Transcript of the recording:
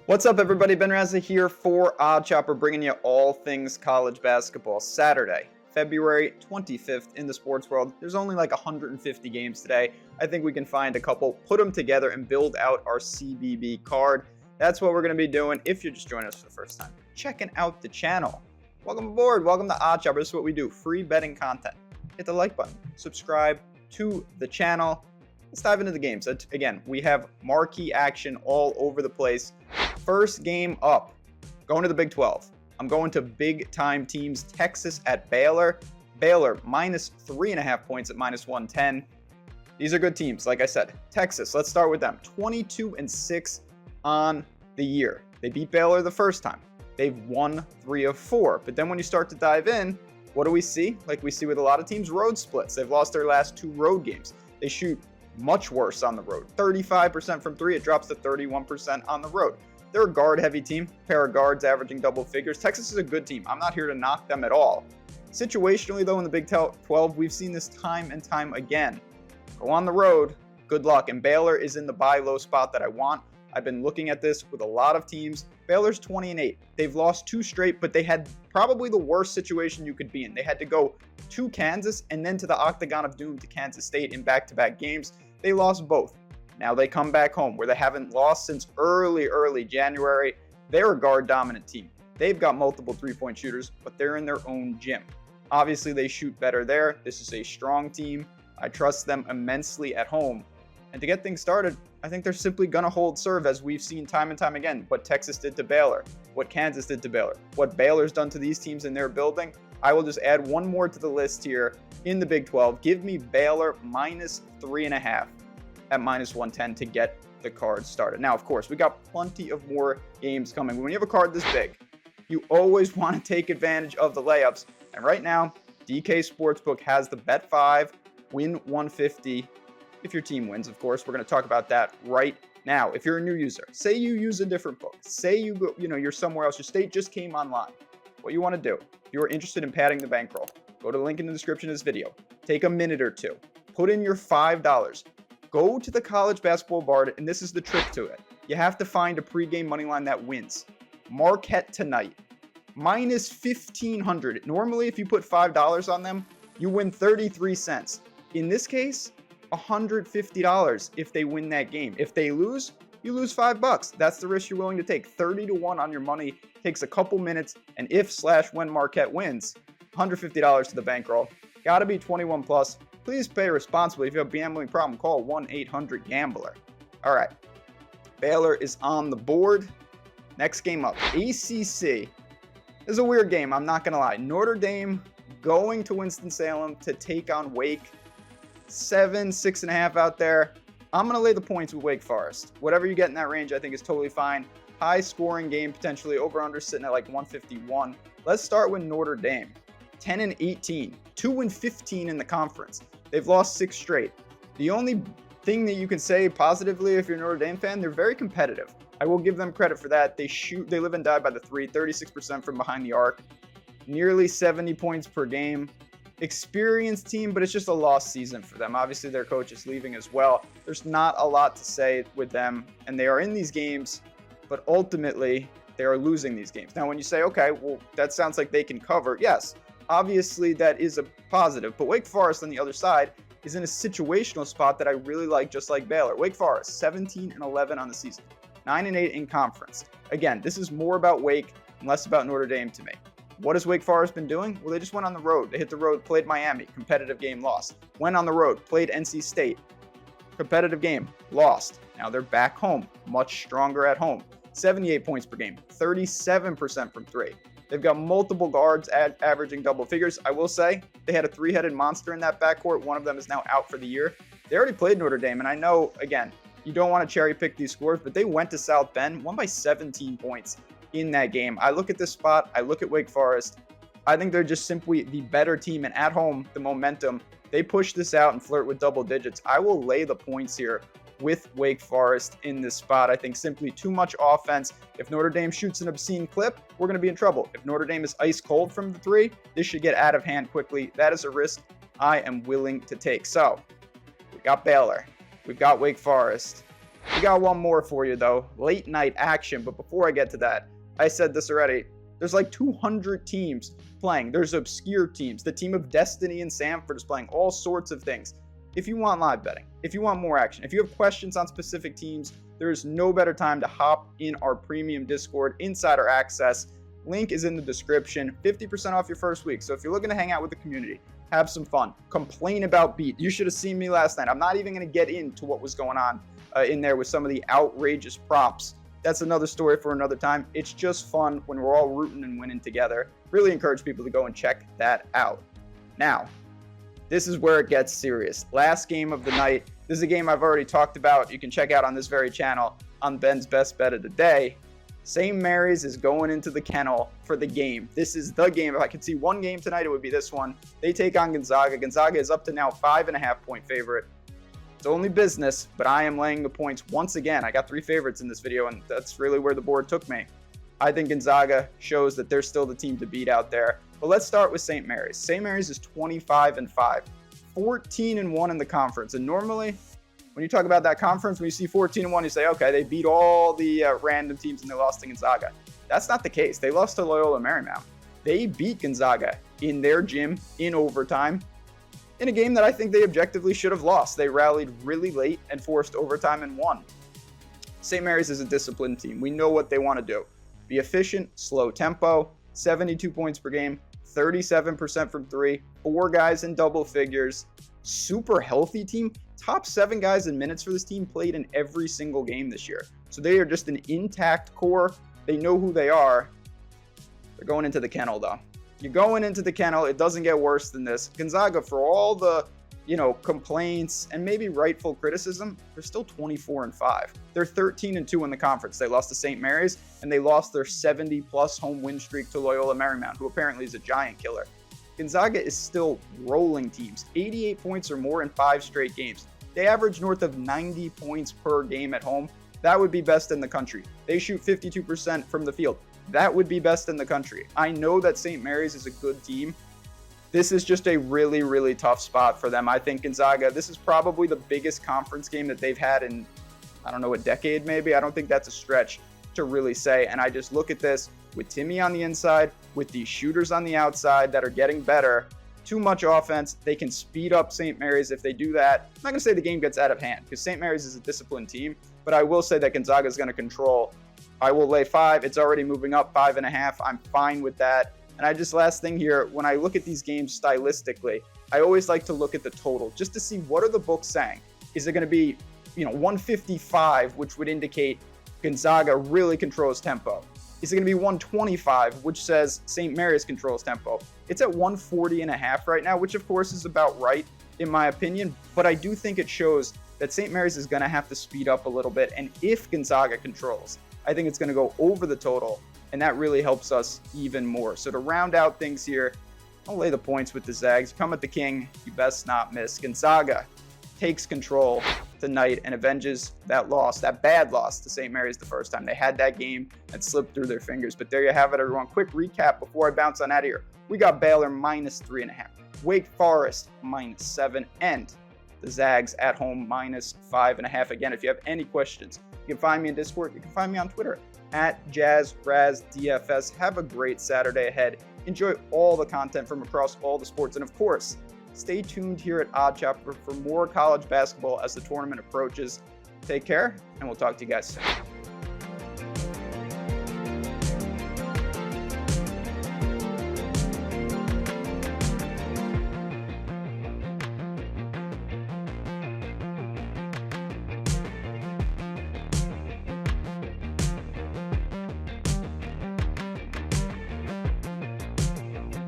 What's up, everybody? Ben Razza here for Odd Chopper, bringing you all things college basketball. Saturday, February 25th in the sports world. There's only like 150 games today. I think we can find a couple, put them together, and build out our CBB card. That's what we're going to be doing if you're just joining us for the first time. Checking out the channel. Welcome aboard. Welcome to Odd Chopper. This is what we do. Free betting content. Hit the like button. Subscribe to the channel. Let's dive into the games. Again, we have marquee action all over the place. First game up, going to the Big 12. I'm going to big-time teams. Texas at Baylor. Baylor minus 3.5 points at minus 110. These are good teams, like I said. Texas, let's start with them. 22-6 on the year. They beat Baylor the first time. They've won 3 of 4. But then when you start to dive in, what do we see? Like we see with a lot of teams, road splits. They've lost their last 2 road games. They shoot much worse on the road. 35% from 3. It drops to 31% on the road. They're a guard-heavy team, pair of guards averaging double figures. Texas is a good team. I'm not here to knock them at all. Situationally, though, in the Big 12, we've seen this time and time again. Go on the road, good luck. And Baylor is in the buy low spot that I want. I've been looking at this with a lot of teams. Baylor's 20-8. They've lost 2 straight, but they had probably the worst situation you could be in. They had to go to Kansas and then to the Octagon of Doom to Kansas State in back-to-back games. They lost both. Now they come back home where they haven't lost since early January. They're a guard-dominant team. They've got multiple three-point shooters, but they're in their own gym. Obviously, they shoot better there. This is a strong team. I trust them immensely at home. And to get things started, I think they're simply going to hold serve, as we've seen time and time again. What Texas did to Baylor, what Kansas did to Baylor, what Baylor's done to these teams in their building. I will just add one more to the list here in the Big 12. Give me Baylor minus 3.5. at minus 110 to get the card started. Now, of course, we got plenty of more games coming. When you have a card this big, you always want to take advantage of the layups. And right now, DK Sportsbook has the bet 5, win 150 if your team wins. Of course, we're going to talk about that right now. If you're a new user, say you use a different book, say you go, you're somewhere else, your state just came online. What you want to do, if you're interested in padding the bankroll, go to the link in the description of this video. Take a minute or two, put in your $5. Go to the college basketball bar, and this is the trick to it. You have to find a pregame money line that wins. Marquette tonight, minus 1,500. Normally, if you put $5 on them, you win 33 cents. In this case, $150 if they win that game. If they lose, you lose $5. That's the risk you're willing to take. 30-1 on your money. Takes a couple minutes, and if/when Marquette wins, $150 to the bankroll. Got to be 21 plus. Please pay responsibly. If you have a gambling problem, call 1-800-GAMBLER. All right. Baylor is on the board. Next game up, ACC. This is a weird game, I'm not going to lie. Notre Dame going to Winston-Salem to take on Wake. 6.5 out there. I'm going to lay the points with Wake Forest. Whatever you get in that range, I think is totally fine. High scoring game, potentially over-under sitting at like 151. Let's start with Notre Dame. 10-18, 2-15 in the conference. They've lost 6 straight. The only thing that you can say positively if you're a Notre Dame fan, they're very competitive. I will give them credit for that. They live and die by the 3, 36% from behind the arc, nearly 70 points per game. Experienced team, but it's just a lost season for them. Obviously, their coach is leaving as well. There's not a lot to say with them, and they are in these games, but ultimately, they are losing these games. Now, when you say, okay, well, that sounds like they can cover, yes. Obviously, that is a positive, but Wake Forest on the other side is in a situational spot that I really like, just like Baylor. Wake Forest, 17-11 on the season, 9-8 in conference. Again, this is more about Wake and less about Notre Dame to me. What has Wake Forest been doing? Well, they just went on the road. They hit the road, played Miami, competitive game, lost. Went on the road, played NC State, competitive game, lost. Now they're back home, much stronger at home. 78 points per game, 37% from 3. They've got multiple guards averaging double figures. I will say they had a 3-headed monster in that backcourt. One of them is now out for the year. They already played Notre Dame, and I know, again, you don't want to cherry pick these scores, but they went to South Bend, won by 17 points in that game. I look at this spot. I look at Wake Forest. I think they're just simply the better team, and at home, the momentum, they push this out and flirt with double digits. I will lay the points here with Wake Forest in this spot. I think simply too much offense. If Notre Dame shoots an obscene clip, we're going to be in trouble. If Notre Dame is ice cold from the 3, this should get out of hand quickly. That is a risk I am willing to take. So we got Baylor. We've got Wake Forest. We got one more for you, though. Late night action. But before I get to that, I said this already. There's like 200 teams playing. There's obscure teams. The team of Destiny and Samford is playing all sorts of things. If you want live betting, if you want more action, if you have questions on specific teams, there's no better time to hop in our premium Discord, Insider Access. Link is in the description. 50% off your first week. So if you're looking to hang out with the community, have some fun, complain about beat. You should have seen me last night. I'm not even going to get into what was going on in there with some of the outrageous props. That's another story for another time. It's just fun when we're all rooting and winning together. Really encourage people to go and check that out. Now, this is where it gets serious. Last game of the night. This is a game I've already talked about. You can check out on this very channel on Ben's Best Bet of the Day. St. Mary's is going into the kennel for the game. This is the game. If I could see one game tonight, it would be this one. They take on Gonzaga. Gonzaga is up to now 5.5-point favorite. It's only business, but I am laying the points once again. I got 3 favorites in this video, and that's really where the board took me. I think Gonzaga shows that they're still the team to beat out there. But let's start with St. Mary's. St. Mary's is 25-5, 14-1 in the conference. And normally, when you talk about that conference, when you see 14-1, you say, okay, they beat all the random teams and they lost to Gonzaga. That's not the case. They lost to Loyola Marymount. They beat Gonzaga in their gym in overtime in a game that I think they objectively should have lost. They rallied really late and forced overtime and won. St. Mary's is a disciplined team. We know what they want to do. Be efficient, slow tempo, 72 points per game, 37% from 3, 4 guys in double figures, super healthy team. Top 7 guys in minutes for this team played in every single game this year. So they are just an intact core. They know who they are. They're going into the kennel, though. You're going into the kennel. It doesn't get worse than this. Gonzaga, for all the, complaints and maybe rightful criticism, they're still 24-5. They're 13-2 in the conference. They lost to St. Mary's, and they lost their 70-plus home win streak to Loyola Marymount, who apparently is a giant killer. Gonzaga is still rolling teams, 88 points or more in 5 straight games. They average north of 90 points per game at home. That would be best in the country. They shoot 52% from the field. That would be best in the country. I know that St. Mary's is a good team. This is just a really, really tough spot for them. I think Gonzaga, this is probably the biggest conference game that they've had in, a decade maybe. I don't think that's a stretch to really say. And I just look at this with Timmy on the inside, with these shooters on the outside that are getting better. Too much offense. They can speed up St. Mary's if they do that. I'm not going to say the game gets out of hand because St. Mary's is a disciplined team, but I will say that Gonzaga is going to control. I will lay 5. It's already moving up 5.5. I'm fine with that. And last thing here, when I look at these games stylistically, I always like to look at the total just to see what are the books saying. Is it going to be, 155, which would indicate Gonzaga really controls tempo? Is it going to be 125, which says St. Mary's controls tempo? It's at 140.5 right now, which of course is about right in my opinion, but I do think it shows that St. Mary's is going to have to speed up a little bit. And if Gonzaga controls, I think it's going to go over the total, and that really helps us even more. So to round out things here, I'll lay the points with the Zags. Come at the king, you best not miss. Gonzaga takes control tonight and avenges that loss, that bad loss to St. Mary's the first time. They had that game and slipped through their fingers. But there you have it, everyone. Quick recap before I bounce on out of here. We got Baylor -3.5, Wake Forest -7, and the Zags at home -5.5. Again, if you have any questions, you can find me in Discord. You can find me on Twitter at JazzRazDFS. Have a great Saturday ahead. Enjoy all the content from across all the sports. And of course, stay tuned here at OddsChecker for more college basketball as the tournament approaches. Take care, and we'll talk to you guys soon.